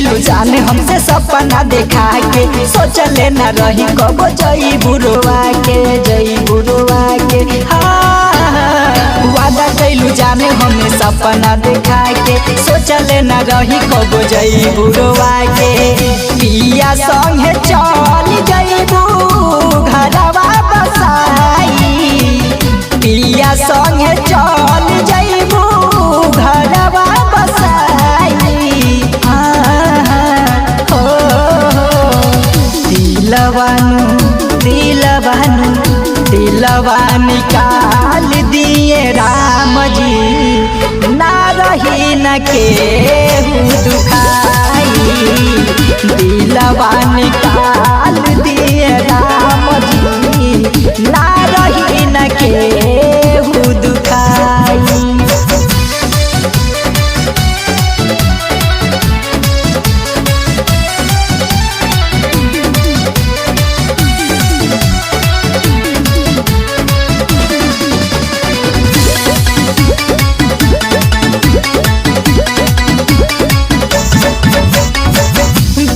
गइलू जाने हमसे सपना देखा के, सोचले न रही कबो जई बुरुआ के वादा कइलू जाने हमें सपना देखा के, सोचले न रही कबो जई बुरुआ के। पिया संगे चल जइबू घरवा बसाई, पिया संगे चल जइबू घरवा बसाई। दिलवा निकाल दिए राम जी, ना रही न केहू दुखाई। दिलवा निकाल दिए राम जी, ना रही न केहू दुखाई।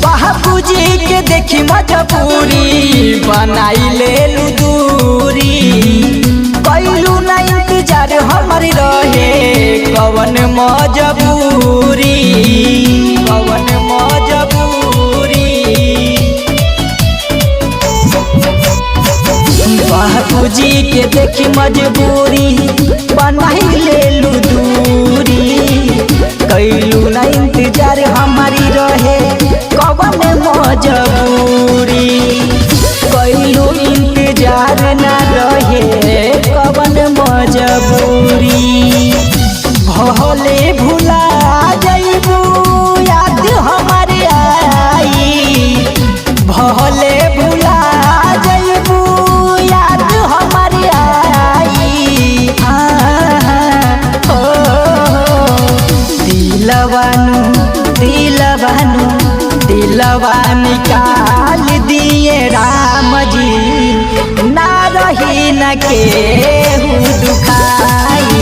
बाबूजी के देखी मजबूरी, बनाई ले दूरी। कैलू ना इंतजार हमारी रहे कवन मजबूरी, कवन मजबूरी। बाबूजी के देखी मजबूरी, बनाई ले दूरी। कैलू ना इंतजार हमारी रहे कवन मजबूरी, कैलू इंतजार न रहे कवन मजबूरी। भले भुला जइबू याद हमारे आई, भले भुला जइबू याद हमारे आई। दिलवा निकाल दिए राम जी, ना रही न केहू दुखाई।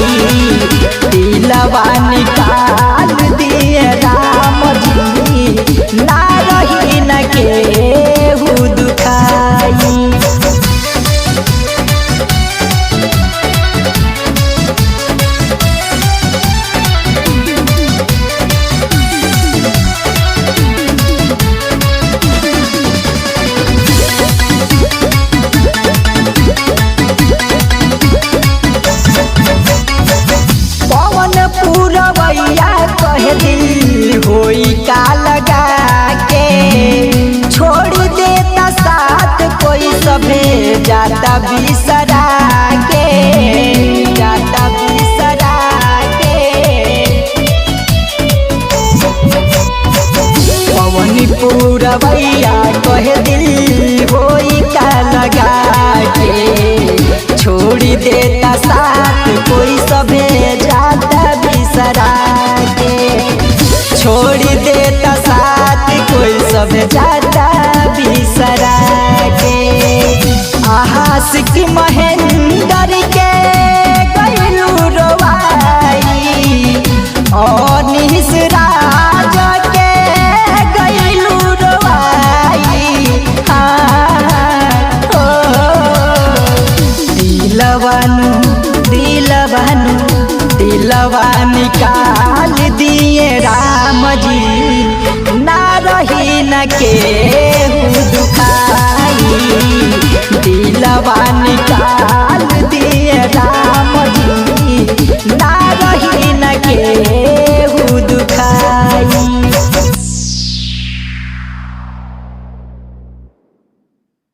दिलवा निकाल दिए राम जी, ना रही न केहू दुखाई। पूरवैया कहे दिल होई का लगा के, छोड़ देता साथ कोई सभे जाता बिसरा के, जाता बिसरा के। पवनी पूरवैया कहे दिल होई का लगा के, छोड़ देता साथ कोई सभे जाता बिसरा के, छोड़ देता साथ कोई सब जाता बिसरा के। आशिक महेंद्र के गइलू रोवाई, अनीस राज के गइलू रोवाई। दिलवा निकाल दिए राम जी, ना रही न केहू दुखाई। दिलवा